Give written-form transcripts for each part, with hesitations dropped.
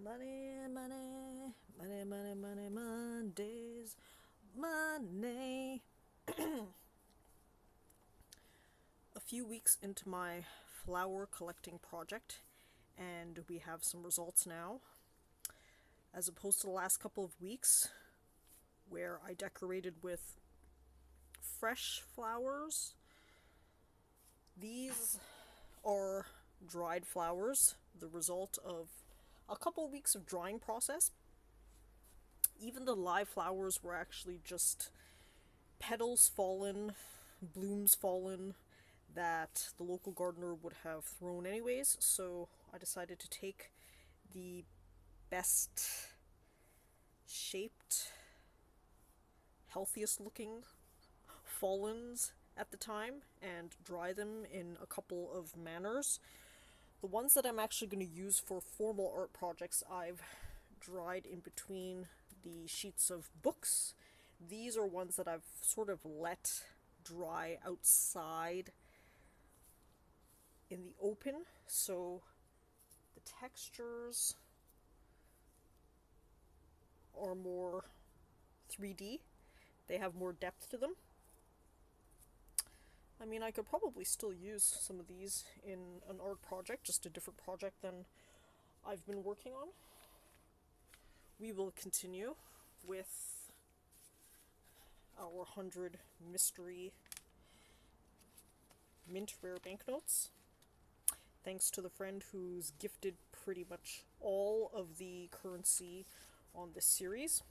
Money, money, money, money, money, Mondays, money. A few weeks into my flower collecting project, and we have some results now. As opposed to the last couple of weeks, where I decorated with fresh flowers, these are dried flowers, the result of a couple weeks of drying process. Even the live flowers were actually just petals fallen, blooms fallen that the local gardener would have thrown anyways, so I decided to take the best shaped, healthiest looking fallens at the time and dry them in a couple of manners. The ones that I'm actually going to use for formal art projects, I've dried in between the sheets of books. These are ones that I've sort of let dry outside in the open, so the textures are more 3D. They have more depth to them. I mean, I could probably still use some of these in an art project, just a different project than I've been working on. We will continue with our 100 mystery mint rare banknotes. Thanks to the friend who's gifted pretty much all of the currency on this series.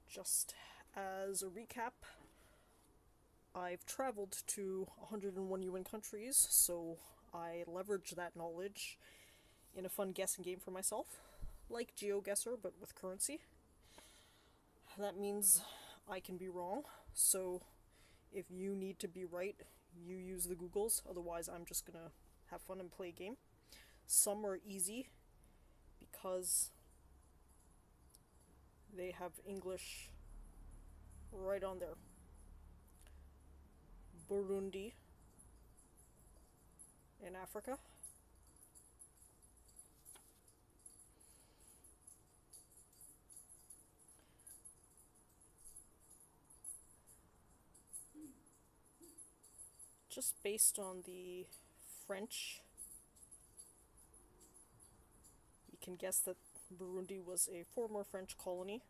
Just as a recap, I've traveled to 101 UN countries, so I leverage that knowledge in a fun guessing game for myself, like GeoGuessr, but with currency. That means I can be wrong, so if you need to be right, you use the Googles, otherwise I'm just gonna have fun and play a game. Some are easy because they have English right on there. Burundi in Africa. Just based on the French, you can guess that Burundi was a former French colony.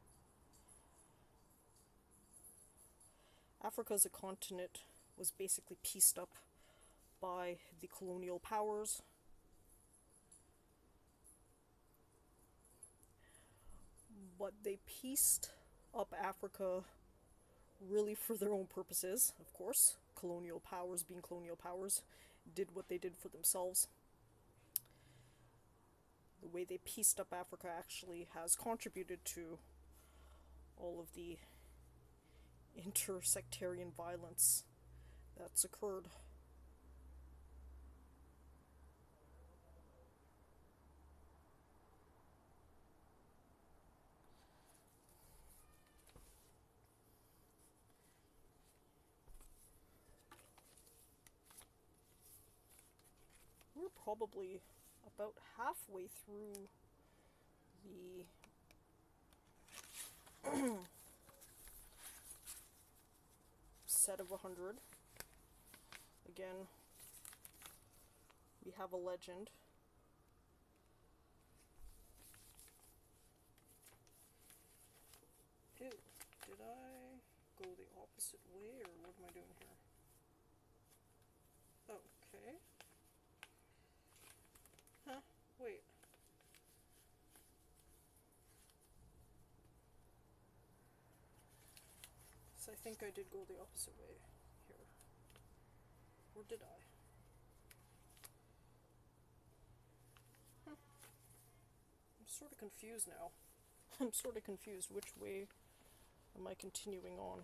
Africa as a continent was basically pieced up by the colonial powers. But they pieced up Africa really for their own purposes, of course. Colonial powers, being colonial powers, did what they did for themselves. The way they pieced up Africa actually has contributed to all of the intersectarian violence that's occurred. We're probably about halfway through the set of 100. Again, we have a legend. Ew, did I go the opposite way, or what am I doing here? Okay. Huh, wait. So I think I did go the opposite way here. Or did I? I'm sort of confused now. I'm sort of confused. Which way am I continuing on?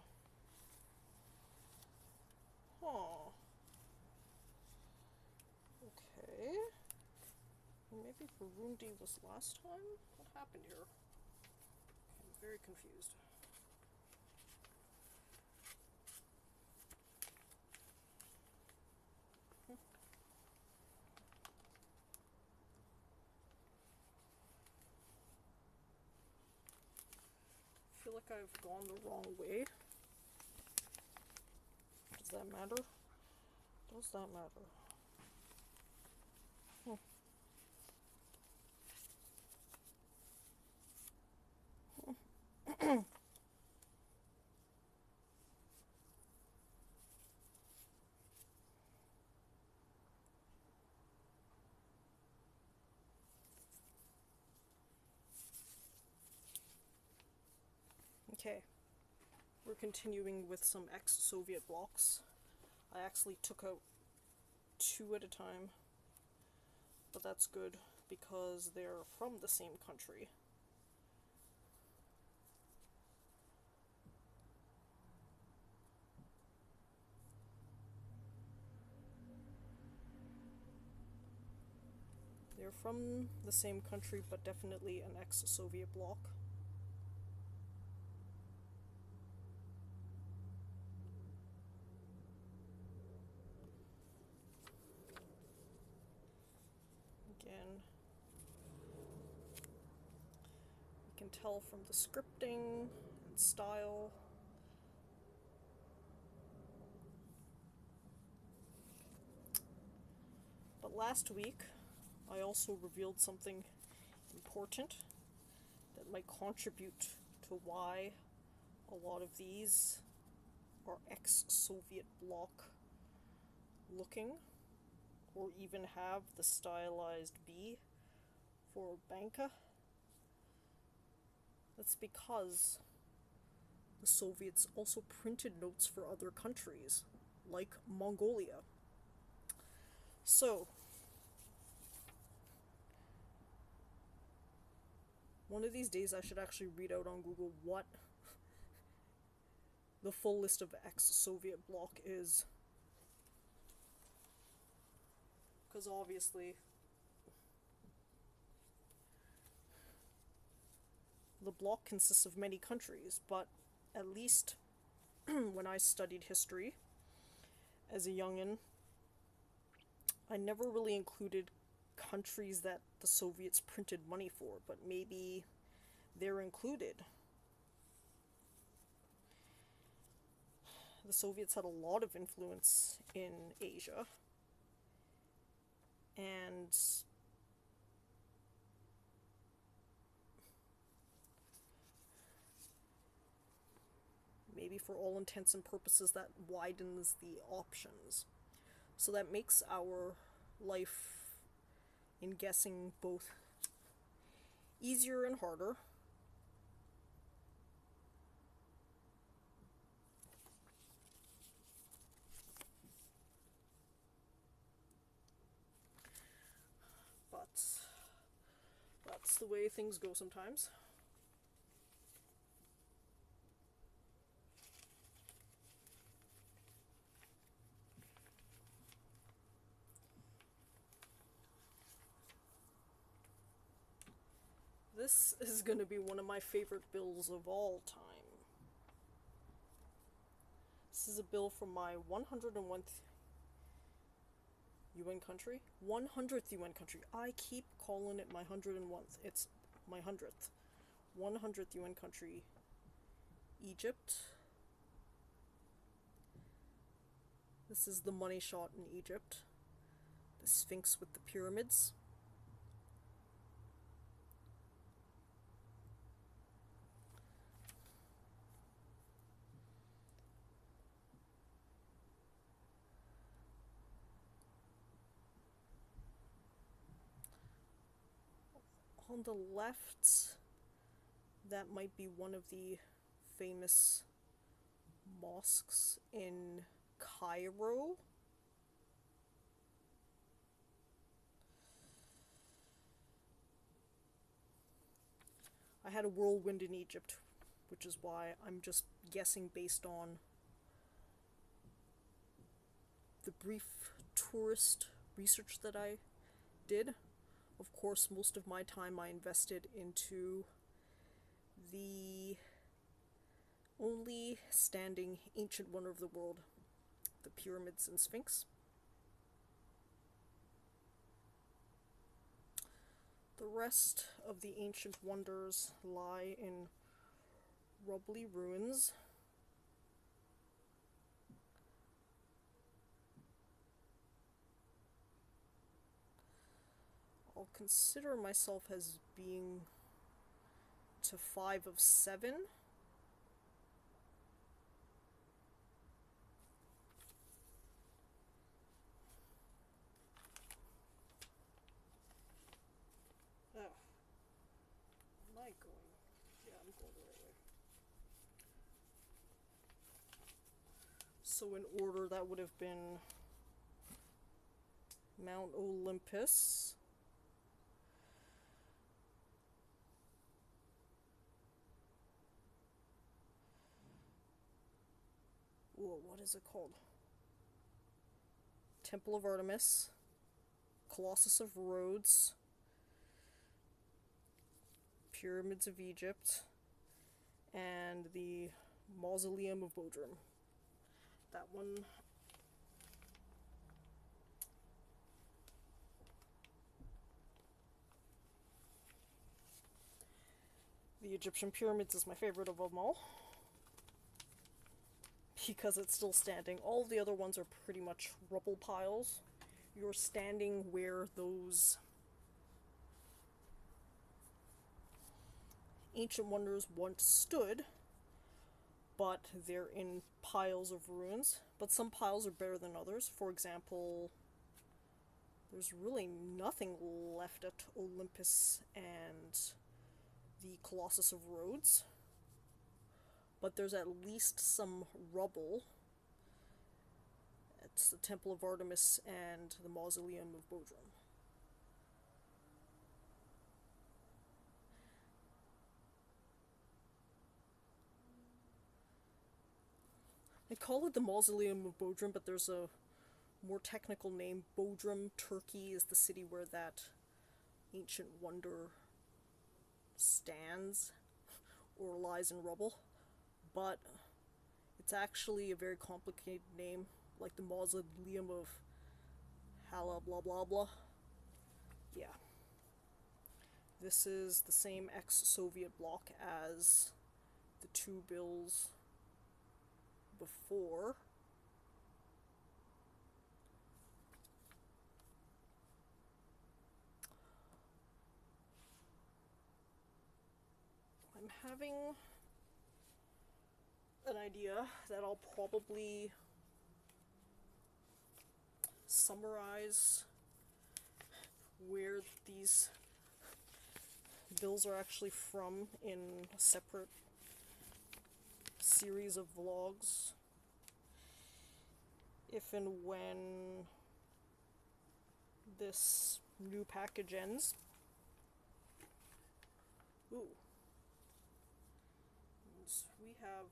Huh. Okay. Maybe Burundi was last time? What happened here? I'm very confused. like I've gone the wrong way. Does that matter? Does that matter? Okay, we're continuing with some ex-Soviet blocks. I actually took out 2 at a time, but that's good because they're from the same country. They're from the same country, but definitely an ex-Soviet bloc. Again, you can tell from the scripting and style. But last week, I also revealed something important that might contribute to why a lot of these are ex-Soviet bloc looking, or even have the stylized B for banka. That's because the Soviets also printed notes for other countries, like Mongolia. So, one of these days I should actually read out on Google what the full list of ex-Soviet bloc is. Because obviously the bloc consists of many countries, but at least when I studied history as a youngin', I never really included countries that the Soviets printed money for, but maybe they're included. The Soviets had a lot of influence in Asia, and maybe for all intents and purposes that widens the options. So that makes our life in guessing both easier and harder. But that's the way things go sometimes. This is going to be one of my favorite bills of all time. This is a bill from my 101th UN country. 100th UN country. I keep calling it my 101th. It's my 100th. 100th UN country, Egypt. This is the money shot in Egypt. The Sphinx with the pyramids. On the left, that might be one of the famous mosques in Cairo. I had a whirlwind in Egypt, which is why I'm just guessing based on the brief tourist research that I did. Of course, most of my time I invested into the only standing ancient wonder of the world, the pyramids and Sphinx. The rest of the ancient wonders lie in rubbly ruins. I'll consider myself as being to 5 of 7. Oh. Am I going? Yeah, I'm going the right way. So in order, that would have been Mount Olympus. Whoa, what is it called? Temple of Artemis, Colossus of Rhodes, Pyramids of Egypt, and the Mausoleum of Bodrum. That one. The Egyptian pyramids is my favorite of them all, because it's still standing. All the other ones are pretty much rubble piles. You're standing where those ancient wonders once stood, but they're in piles of ruins. But some piles are better than others. For example, there's really nothing left at Olympus and the Colossus of Rhodes, but there's at least some rubble at the Temple of Artemis and the Mausoleum of Bodrum. They call it the Mausoleum of Bodrum, but there's a more technical name. Bodrum, Turkey, is the city where that ancient wonder stands or lies in rubble, but it's actually a very complicated name, like the Mausoleum of Hala blah blah blah. Yeah. This is the same ex-Soviet bloc as the two bills before. I'm having an idea that I'll probably summarize where these bills are actually from in a separate series of vlogs if and when this new package ends. Ooh. And we have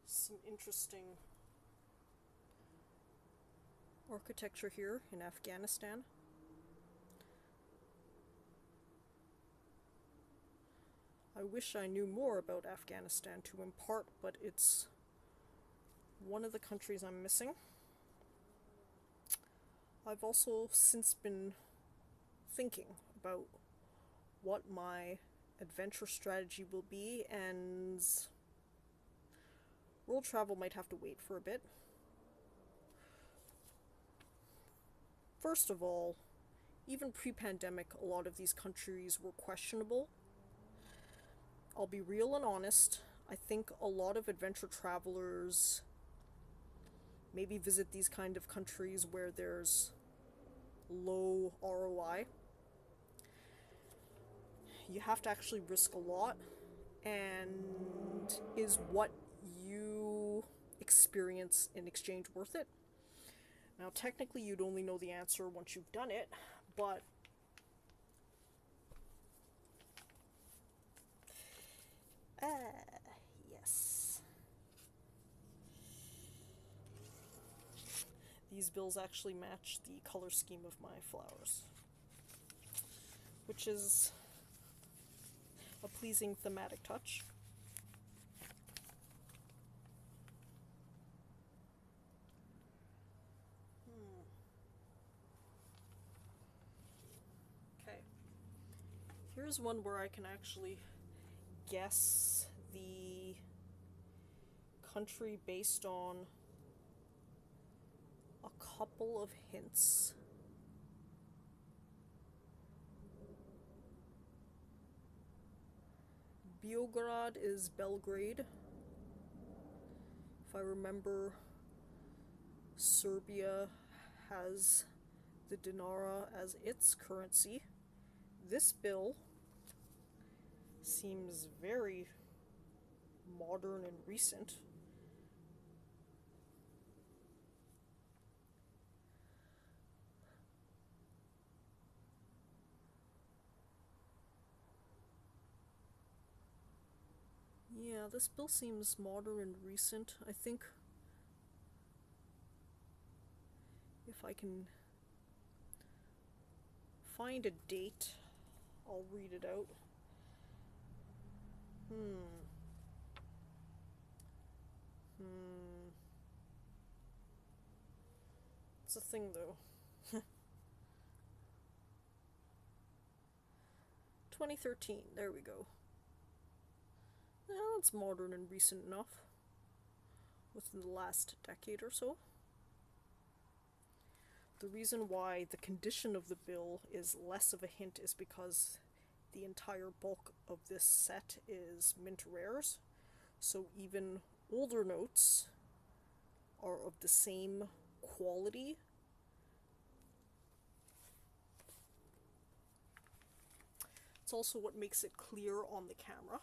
some interesting architecture here in Afghanistan. I wish I knew more about Afghanistan to impart, but it's one of the countries I'm missing. I've also since been thinking about what my adventure strategy will be, and world travel might have to wait for a bit. First of all, even pre-pandemic, a lot of these countries were questionable. I'll be real and honest, I think a lot of adventure travelers maybe visit these kind of countries where there's low ROI. You have to actually risk a lot, and is what you experience in exchange worth it? Now, technically, you'd only know the answer once you've done it, but yes. These bills actually match the color scheme of my flowers, which is a pleasing thematic touch. Okay. Here's one where I can actually guess the country based on a couple of hints. Beograd is Belgrade. If I remember, Serbia has the dinara as its currency. This bill seems very modern and recent. Yeah, this bill seems modern and recent. I think if I can find a date, I'll read it out. It's a thing though. 2013, there we go. Well, it's modern and recent enough. Within the last decade or so. The reason why the condition of the bill is less of a hint is because the entire bulk of this set is mint rares. So even older notes are of the same quality. It's also what makes it clear on the camera.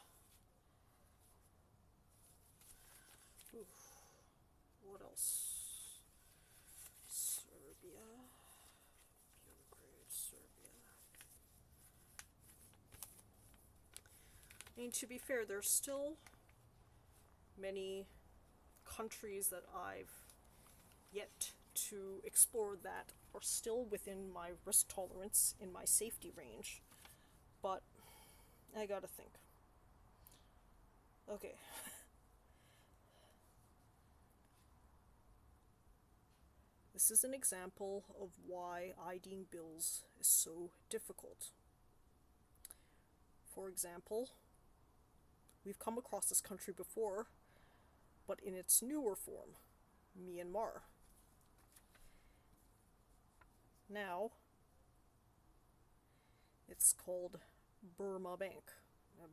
Oof. What else? Serbia. Belgrade, Serbia. I mean, to be fair, there's still many countries that I've yet to explore that are still within my risk tolerance in my safety range. But I gotta think. Okay. This is an example of why IDing bills is so difficult. For example, we've come across this country before, but in its newer form, Myanmar. Now, it's called Burma Bank.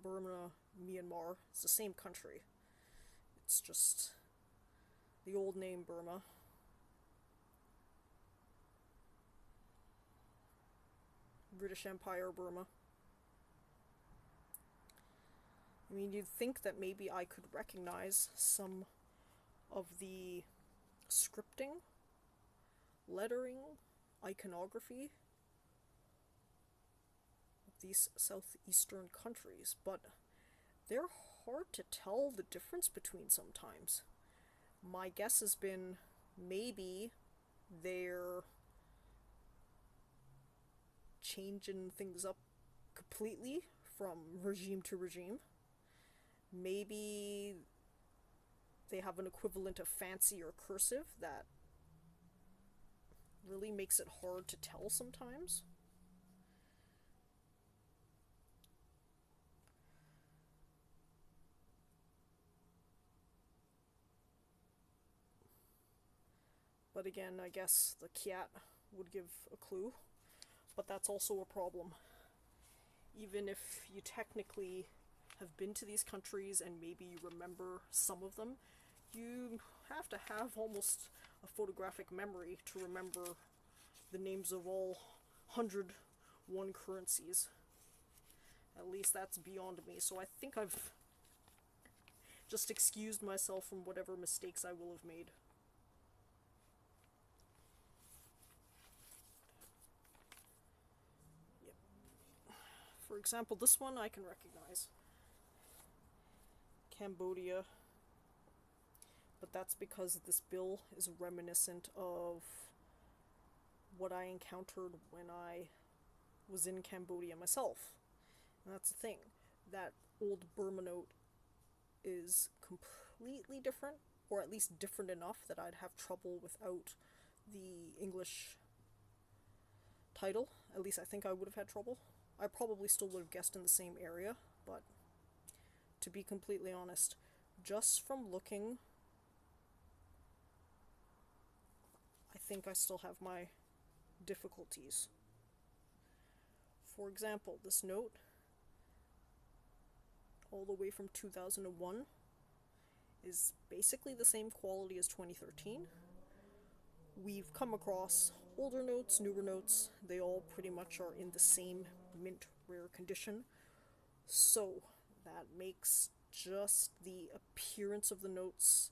Burma, Myanmar, it's the same country. It's just the old name Burma. British Empire, Burma. I mean, you'd think that maybe I could recognize some of the scripting, lettering, iconography of these southeastern countries, but they're hard to tell the difference between sometimes. My guess has been maybe they're changing things up completely from regime to regime. Maybe they have an equivalent of fancy or cursive that really makes it hard to tell sometimes. But again, I guess the Kiat would give a clue. But that's also a problem. Even if you technically have been to these countries and maybe you remember some of them, you have to have almost a photographic memory to remember the names of all 101 currencies. At least that's beyond me, so I think I've just excused myself from whatever mistakes I will have made. For example, this one I can recognize. Cambodia. But that's because this bill is reminiscent of what I encountered when I was in Cambodia myself. And that's the thing. That old Burma note is completely different, or at least different enough that I'd have trouble without the English title. At least I think I would have had trouble. I probably still would have guessed in the same area, but to be completely honest. Just from looking, I think I still have my difficulties. For example, this note, all the way from 2001, is basically the same quality as 2013. We've come across older notes, newer notes, they all pretty much are in the same mint rare condition. So that makes just the appearance of the notes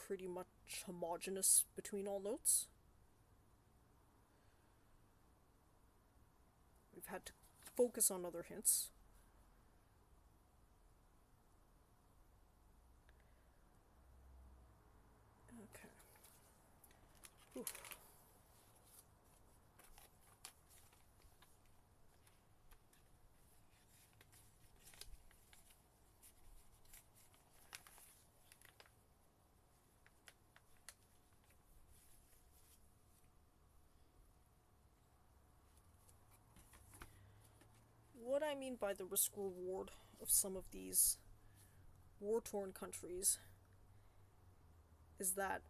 pretty much homogeneous between all notes. We've had to focus on other hints. Okay. Whew. What I mean by the risk reward of some of these war-torn countries is that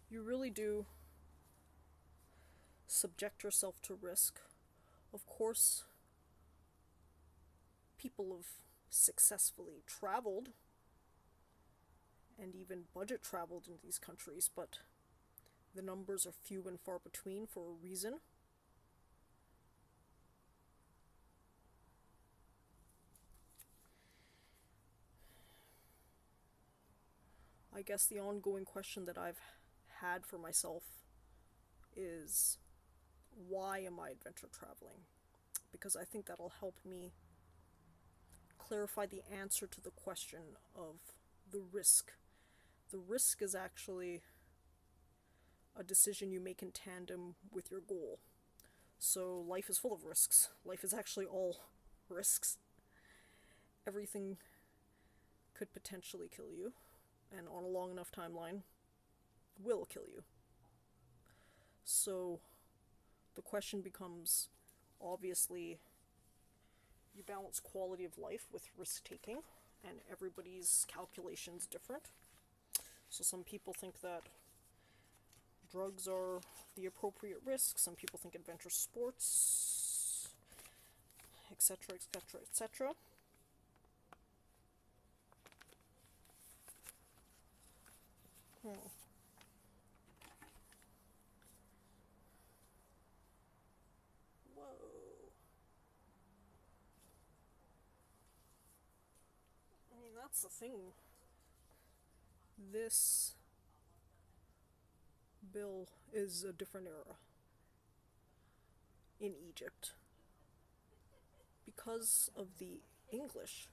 you really do subject yourself to risk. Of course, people have successfully traveled and even budget traveled in these countries, but the numbers are few and far between for a reason. I guess the ongoing question that I've had for myself is, why am I adventure traveling? Because I think that'll help me clarify the answer to the question of the risk. The risk is actually a decision you make in tandem with your goal. So life is full of risks. Life is actually all risks. Everything could potentially kill you, and on a long enough timeline, will kill you. So the question becomes, obviously, you balance quality of life with risk-taking, and everybody's calculation's different. So some people think that drugs are the appropriate risk, some people think adventure sports, etc., etc., etc. Whoa. I mean, that's the thing. This bill is a different era in Egypt because of the English.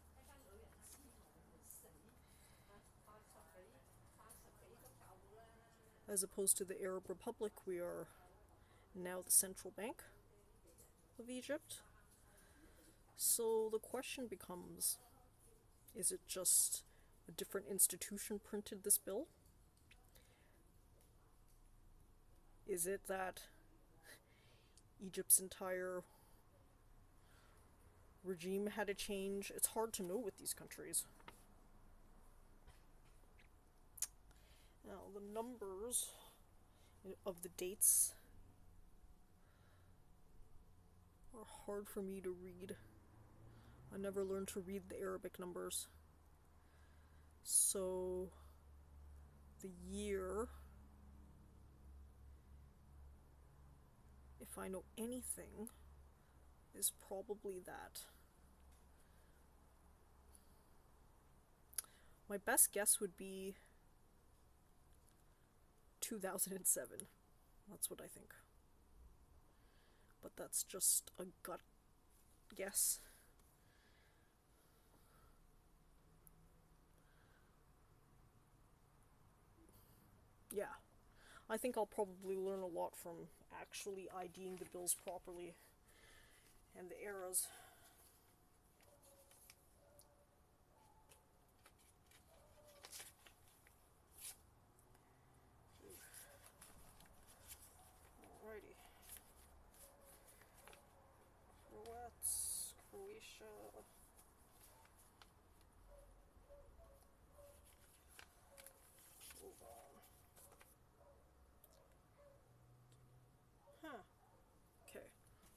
As opposed to the Arab Republic, we are now the central bank of Egypt. So the question becomes, is it just a different institution printed this bill? Is it that Egypt's entire regime had to change? It's hard to know with these countries. Now, the numbers of the dates are hard for me to read. I never learned to read the Arabic numbers. So, the year, if I know anything, is probably that. My best guess would be 2007. That's what I think. But that's just a gut guess. Yeah. I think I'll probably learn a lot from actually IDing the bills properly and the eras.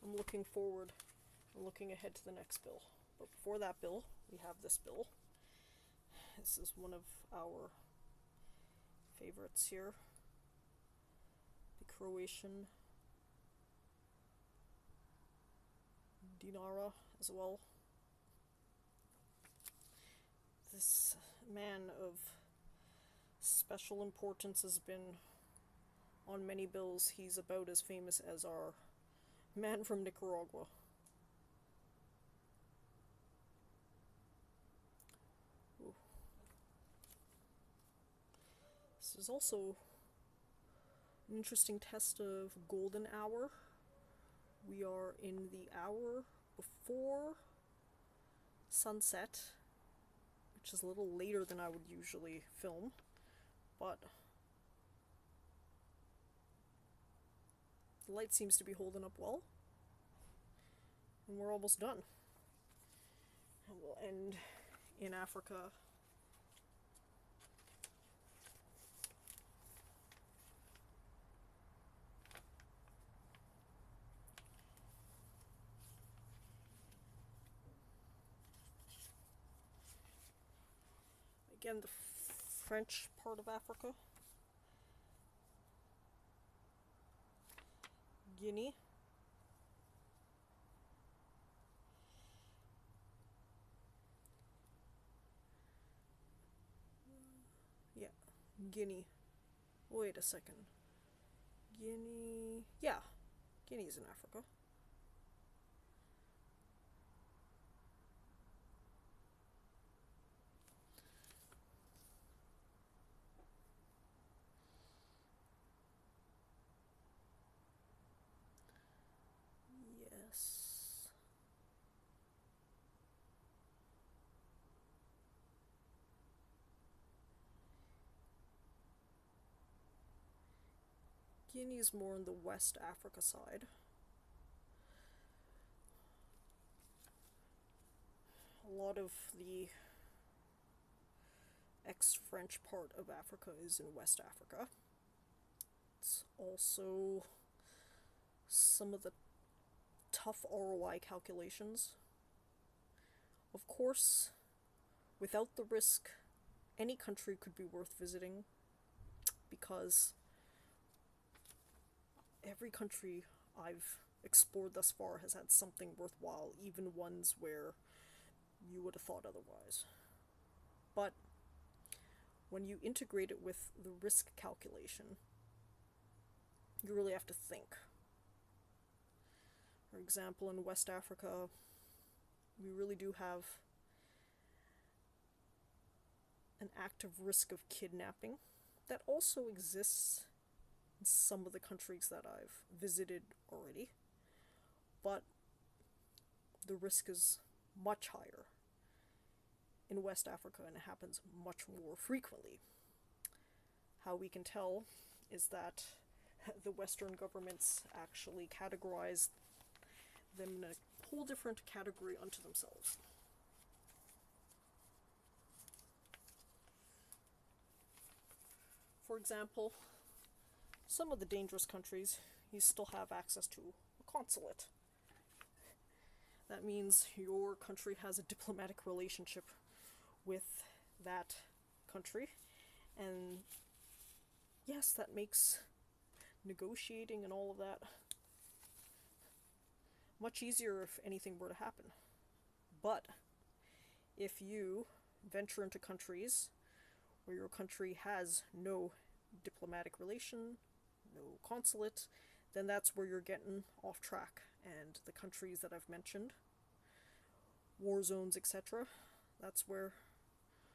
I'm looking forward and looking ahead to the next bill. But before that bill, we have this bill. This is one of our favorites here. The Croatian dinara as well. This man of special importance has been on many bills. He's about as famous as our man from Nicaragua. Ooh. This is also an interesting test of golden hour. We are in the hour before sunset, which is a little later than I would usually film, but the light seems to be holding up well, and we're almost done. And we'll end in Africa. Again, the French part of Africa. Guinea. Yeah, Guinea. Wait a second. Guinea. Yeah, Guinea's in Africa. Yes. Guinea's more on the West Africa side. A lot of the ex-French part of Africa is in West Africa. It's also some of the tough ROI calculations. Of course, without the risk, any country could be worth visiting, because every country I've explored thus far has had something worthwhile, even ones where you would have thought otherwise. But when you integrate it with the risk calculation, you really have to think. For example, in West Africa, we really do have an active risk of kidnapping that also exists in some of the countries that I've visited already, but the risk is much higher in West Africa, and it happens much more frequently. How we can tell is that the Western governments actually categorize them in a whole different category unto themselves. For example, some of the dangerous countries, you still have access to a consulate. That means your country has a diplomatic relationship with that country, and yes, that makes negotiating and all of that much easier if anything were to happen. But if you venture into countries where your country has no diplomatic relation, no consulate, then that's where you're getting off track. And the countries that I've mentioned, war zones, etc., that's where